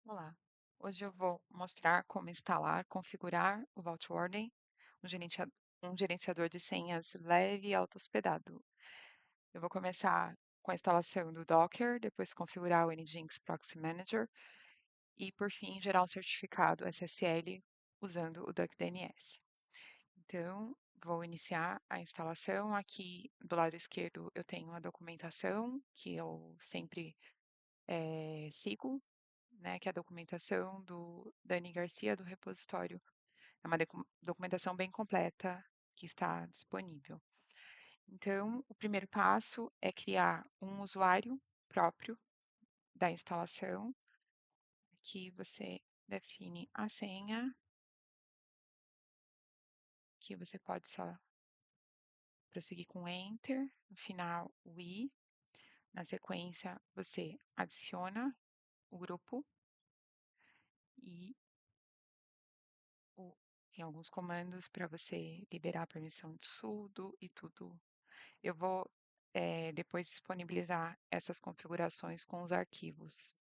Olá, hoje eu vou mostrar como instalar, configurar o Vault Warden, um gerenciador de senhas leve e auto-hospedado. Eu vou começar com a instalação do Docker, depois configurar o Nginx Proxy Manager e, por fim, gerar um certificado SSL usando o DuckDNS. Então, vou iniciar a instalação. Aqui do lado esquerdo eu tenho a documentação, que eu sempre sigo, né, que é a documentação do Dani Garcia, do repositório. É uma documentação bem completa que está disponível. Então, o primeiro passo é criar um usuário próprio da instalação. Aqui você define a senha, que você pode só prosseguir com Enter, no final o I. Na sequência, você adiciona o grupo e tem alguns comandos para você liberar a permissão de sudo e tudo. Eu vou depois disponibilizar essas configurações com os arquivos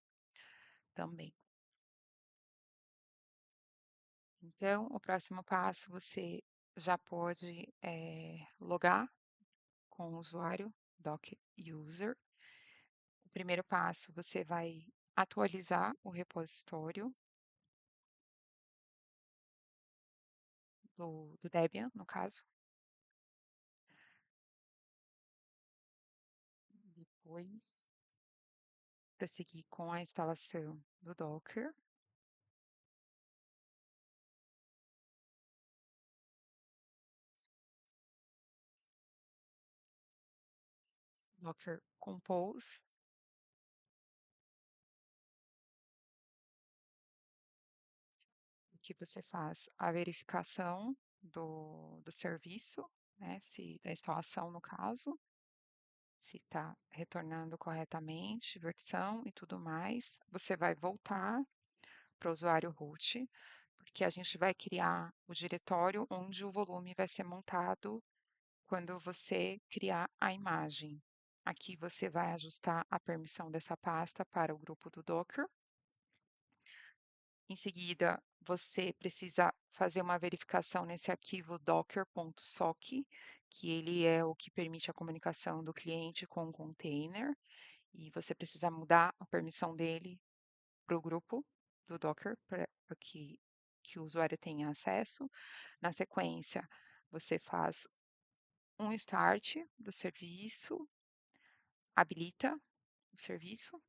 também. Então, o próximo passo você já pode logar com o usuário doc user. O primeiro passo você vai atualizar o repositório do Debian, no caso. Depois, prosseguir com a instalação do Docker. Docker Compose. Que você faz a verificação do serviço, né, da instalação no caso, se está retornando corretamente, versão e tudo mais. Você vai voltar para o usuário root, porque a gente vai criar o diretório onde o volume vai ser montado quando você criar a imagem. Aqui você vai ajustar a permissão dessa pasta para o grupo do Docker. Em seguida, você precisa fazer uma verificação nesse arquivo docker.sock, que ele é o que permite a comunicação do cliente com o container, e você precisa mudar a permissão dele para o grupo do Docker, para que o usuário tenha acesso. Na sequência, você faz um start do serviço, habilita o serviço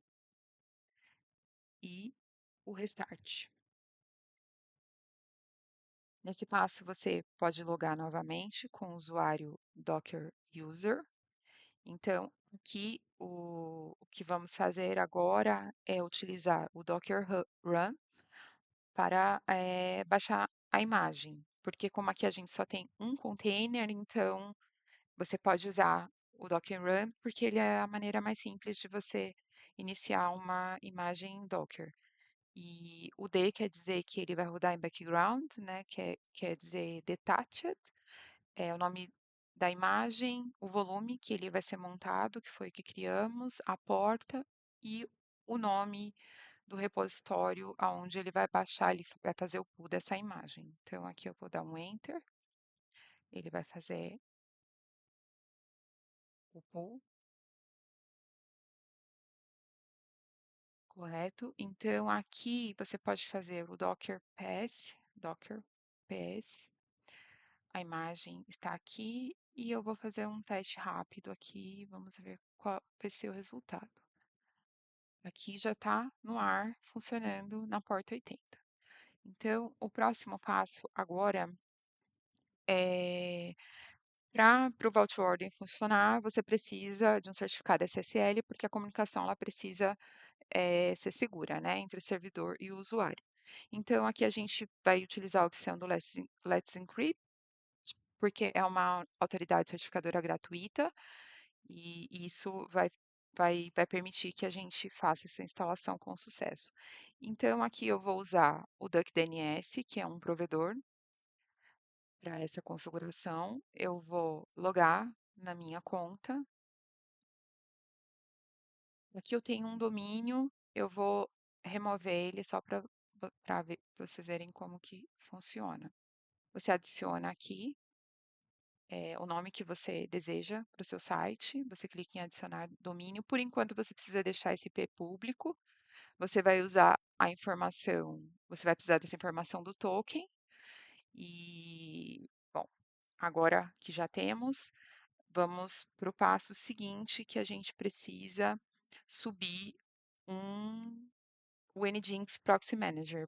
e o restart. Nesse passo, você pode logar novamente com o usuário Docker User. Então, aqui o que vamos fazer agora é utilizar o Docker Run para baixar a imagem, porque como aqui a gente só tem um container, então você pode usar o Docker Run, porque ele é a maneira mais simples de você iniciar uma imagem em Docker. E o D quer dizer que ele vai rodar em background, né? Quer dizer detached, é o nome da imagem, o volume que ele vai ser montado, que foi o que criamos, a porta e o nome do repositório aonde ele vai baixar, ele vai fazer o pull dessa imagem. Então, aqui eu vou dar um Enter, ele vai fazer o pull, correto? Então, aqui você pode fazer o Docker PS, a imagem está aqui e eu vou fazer um teste rápido aqui, vamos ver qual vai ser o resultado. Aqui já está no ar, funcionando na porta 80. Então, o próximo passo agora é para o Vault Warden funcionar, você precisa de um certificado SSL, porque a comunicação ela precisa ser segura, né, entre o servidor e o usuário. Então, aqui a gente vai utilizar a opção do Let's Encrypt, porque é uma autoridade certificadora gratuita, e isso vai permitir que a gente faça essa instalação com sucesso. Então, aqui eu vou usar o DuckDNS, que é um provedor para essa configuração. Eu vou logar na minha conta. Aqui eu tenho um domínio, eu vou remover ele só para vocês verem como que funciona. Você adiciona aqui o nome que você deseja para o seu site, você clica em adicionar domínio. Por enquanto, você precisa deixar esse IP público. Você vai usar a informação, você vai precisar dessa informação do token. E, bom, agora que já temos, vamos para o passo seguinte, que a gente precisa subir o Nginx Proxy Manager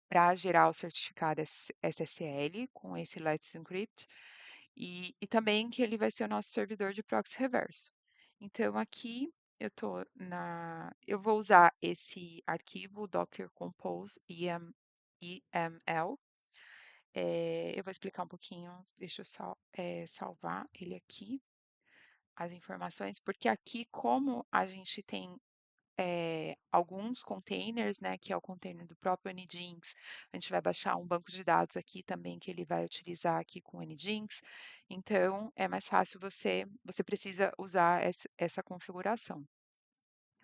para gerar o certificado SSL com esse Let's Encrypt e também que ele vai ser o nosso servidor de proxy reverso. Então aqui eu vou usar esse arquivo Docker Compose EML. Eu vou explicar um pouquinho, deixa eu só salvar ele aqui, as informações, porque aqui como a gente tem alguns containers, né, que é o container do próprio Nginx. A gente vai baixar um banco de dados aqui também que ele vai utilizar aqui com o Nginx. Então, é mais fácil você precisa usar essa configuração,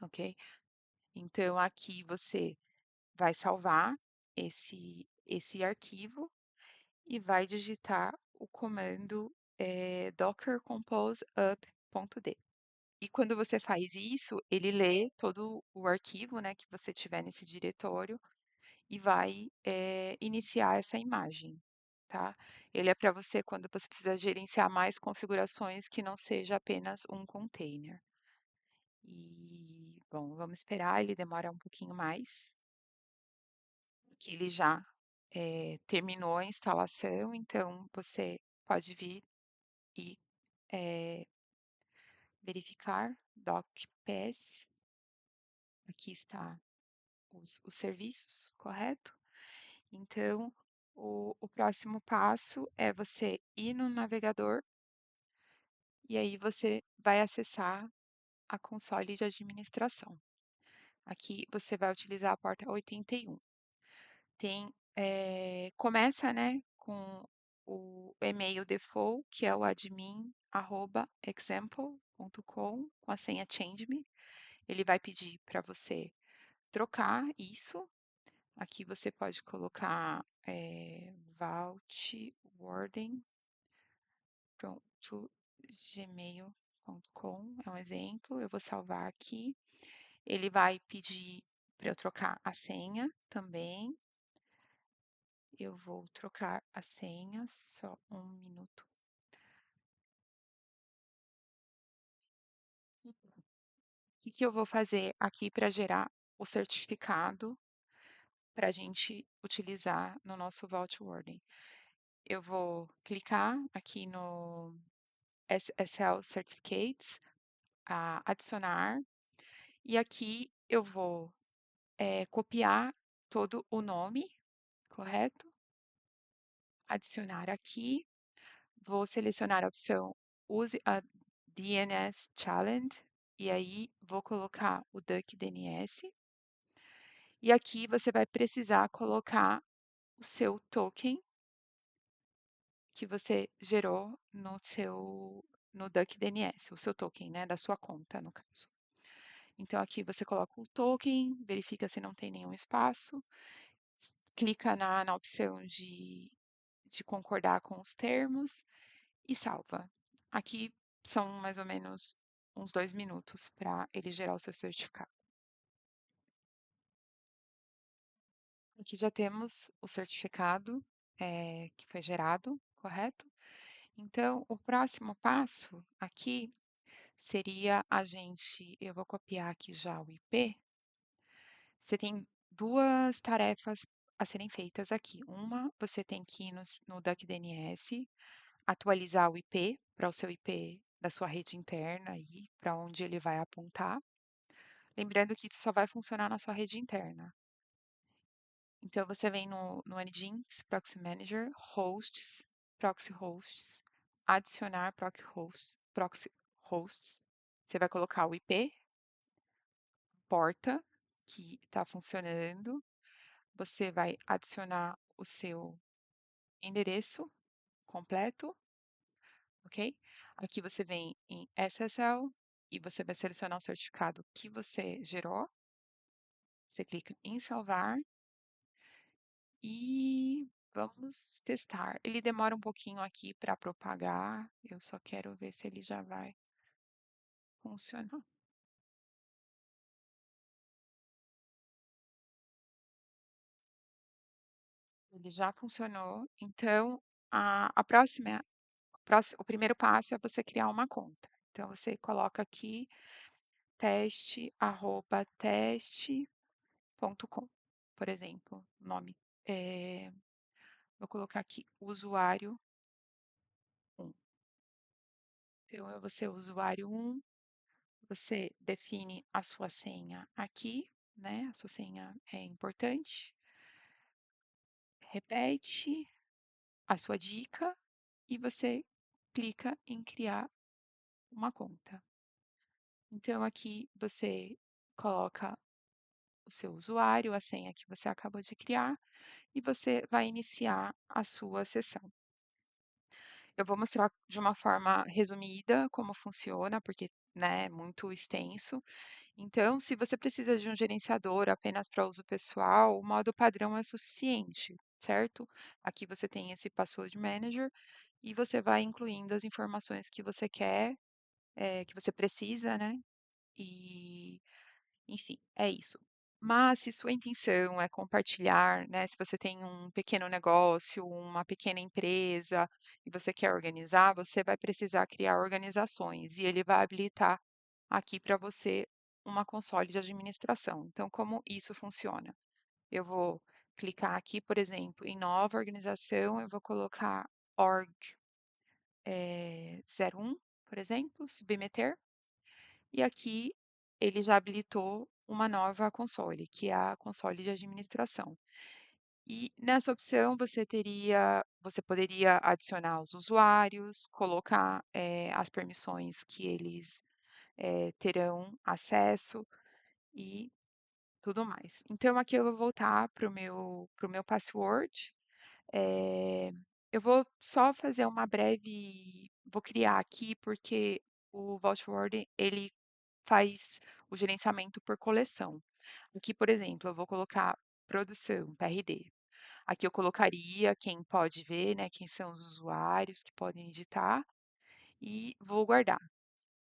ok? Então, aqui você vai salvar esse arquivo e vai digitar o comando docker compose up.d. E quando você faz isso, ele lê todo o arquivo, né, que você tiver nesse diretório e vai iniciar essa imagem, tá? Ele é para você quando você precisa gerenciar mais configurações que não seja apenas um container. E, bom, vamos esperar, ele demora um pouquinho mais, que ele já terminou a instalação, então você pode vir e verificar docpass. Aqui está os serviços, correto? Então, o próximo passo é você ir no navegador e aí você vai acessar a console de administração. Aqui você vai utilizar a porta 81. Começa, né, com o e-mail default, que é o admin@example.com, com a senha change.me. Ele vai pedir para você trocar isso. Aqui você pode colocar vaultwarden.gmail.com, é um exemplo. Eu vou salvar aqui. Ele vai pedir para eu trocar a senha também. Eu vou trocar a senha, só um minuto. O que eu vou fazer aqui para gerar o certificado para a gente utilizar no nosso Vault Warden? Eu vou clicar aqui no SSL Certificates, adicionar, e aqui eu vou copiar todo o nome, correto? Adicionar aqui, vou selecionar a opção Use a DNS Challenge, e aí vou colocar o Duck DNS, e aqui você vai precisar colocar o seu token que você gerou no Duck DNS, o seu token, né, da sua conta, no caso. Então, aqui você coloca o token, verifica se não tem nenhum espaço, clica na opção de concordar com os termos e salva. Aqui são mais ou menos uns 2 minutos para ele gerar o seu certificado. Aqui já temos o certificado que foi gerado, correto? Então, o próximo passo aqui seria eu vou copiar aqui já o IP. Você tem duas tarefas a serem feitas aqui. Uma, você tem que ir no DuckDNS, atualizar o IP para o seu IP da sua rede interna aí, para onde ele vai apontar. Lembrando que isso só vai funcionar na sua rede interna. Então, você vem no Nginx Proxy Manager, Hosts, Proxy Hosts, adicionar Proxy Hosts. Você vai colocar o IP, porta que está funcionando. Você vai adicionar o seu endereço completo, ok? Aqui você vem em SSL e você vai selecionar o certificado que você gerou. Você clica em salvar e vamos testar. Ele demora um pouquinho aqui para propagar, eu só quero ver se ele já vai funcionar. Ele já funcionou, então a próxima, o primeiro passo é você criar uma conta. Então você coloca aqui teste@teste.com, por exemplo, nome. Vou colocar aqui usuário 1. Então, eu vou ser usuário 1, você define a sua senha aqui, né? A sua senha é importante. Repete a sua dica e você clica em criar uma conta. Então, aqui você coloca o seu usuário, a senha que você acabou de criar, e você vai iniciar a sua sessão. Eu vou mostrar de uma forma resumida como funciona, porque, né, é muito extenso. Então, se você precisa de um gerenciador apenas para uso pessoal, o modo padrão é suficiente, certo? Aqui você tem esse Password Manager e você vai incluindo as informações que você quer, que você precisa, né? E enfim, é isso. Mas se sua intenção é compartilhar, né, se você tem um pequeno negócio, uma pequena empresa e você quer organizar, você vai precisar criar organizações e ele vai habilitar aqui para você uma console de administração. Então, como isso funciona? Eu vou clicar aqui, por exemplo, em nova organização, eu vou colocar org 01, por exemplo, submeter. E aqui ele já habilitou uma nova console, que é a console de administração. E nessa opção você poderia adicionar os usuários, colocar as permissões que eles terão acesso e tudo mais. Então aqui eu vou voltar para o meu password. eh, eu vou só fazer uma breve, vou criar aqui porque o Vault Word ele faz o gerenciamento por coleção. Aqui, por exemplo, eu vou colocar produção, PRD. Aqui eu colocaria quem pode ver, né, quem são os usuários que podem editar e vou guardar.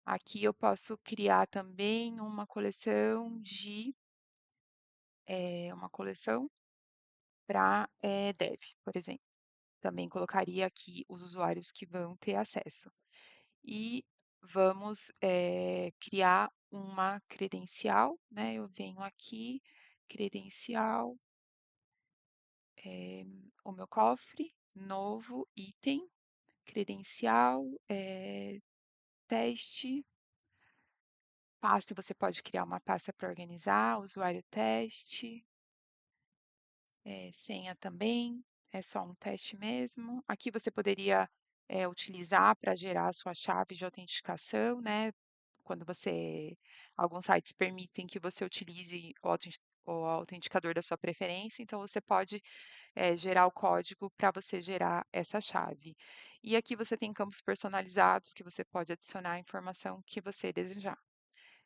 Aqui eu posso criar também uma coleção para dev, por exemplo. Também colocaria aqui os usuários que vão ter acesso. E vamos criar uma credencial, né? Eu venho aqui, credencial, o meu cofre, novo item, credencial, teste, pasta, você pode criar uma pasta para organizar, usuário teste, senha também, é só um teste mesmo. Aqui você poderia utilizar para gerar a sua chave de autenticação, né? Quando alguns sites permitem que você utilize o autenticador da sua preferência, então você pode gerar o código para você gerar essa chave. E aqui você tem campos personalizados que você pode adicionar a informação que você desejar.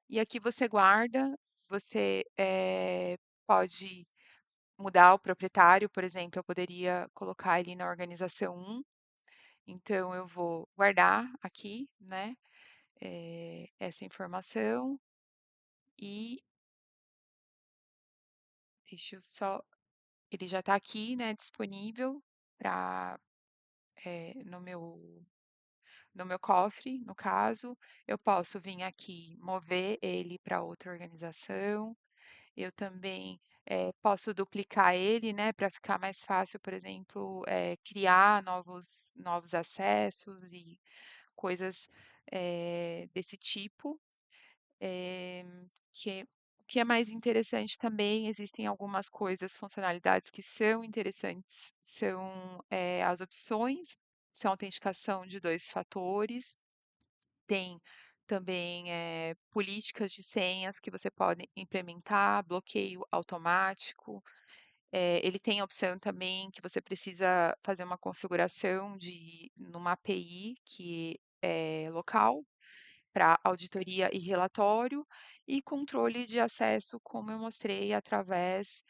E aqui você guarda, você pode mudar o proprietário, por exemplo, eu poderia colocar ele na organização 1, então eu vou guardar aqui, né, essa informação e deixa eu só, ele já está aqui, né, disponível para no meu cofre, no caso, eu posso vir aqui mover ele para outra organização. Eu também posso duplicar ele, né, para ficar mais fácil, por exemplo, criar novos acessos e coisas desse tipo. Eh, que, o que é mais interessante também, existem algumas coisas, funcionalidades que são interessantes, são as opções, são autenticação de dois fatores, tem também políticas de senhas que você pode implementar, bloqueio automático. Ele tem a opção também que você precisa fazer uma configuração numa API que é local. para auditoria e relatório, e controle de acesso, como eu mostrei, através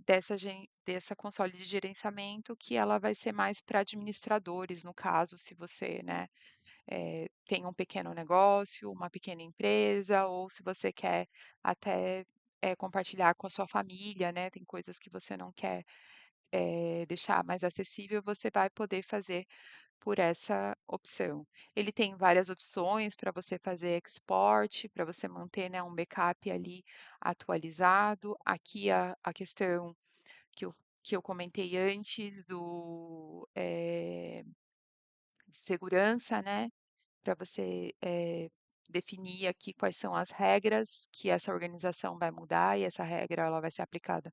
dessa console de gerenciamento, que ela vai ser mais para administradores, no caso, se você, né, tem um pequeno negócio, uma pequena empresa, ou se você quer até compartilhar com a sua família, né, tem coisas que você não quer deixar mais acessível, você vai poder fazer por essa opção. Ele tem várias opções para você fazer export, para você manter, né, um backup ali atualizado. Aqui a questão que eu comentei antes de segurança, né, para você definir aqui quais são as regras que essa organização vai mudar, e essa regra ela vai ser aplicada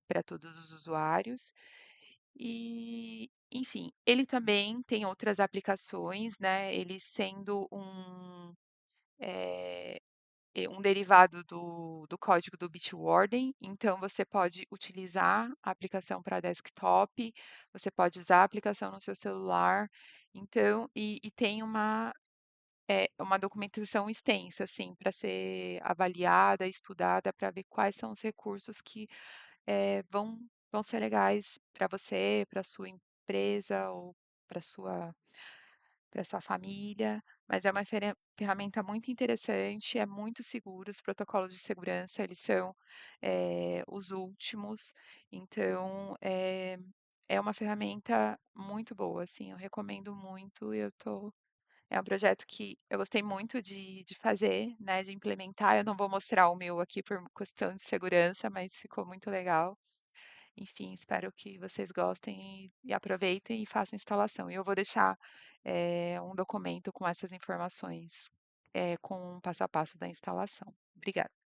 para todos os usuários. E, enfim, ele também tem outras aplicações, né, ele sendo eh, um derivado do código do Bitwarden, então você pode utilizar a aplicação para desktop, você pode usar a aplicação no seu celular, então e tem uma documentação extensa, assim, para ser avaliada, estudada, para ver quais são os recursos que vão ser legais para você, para sua empresa ou para sua família, mas é uma ferramenta muito interessante, é muito seguro, os protocolos de segurança, eles são os últimos, então é uma ferramenta muito boa, assim, eu recomendo muito, é um projeto que eu gostei muito de fazer, né, de implementar. Eu não vou mostrar o meu aqui por questão de segurança, mas ficou muito legal. Enfim, espero que vocês gostem e aproveitem e façam a instalação. E eu vou deixar um documento com essas informações, com o passo a passo da instalação. Obrigada.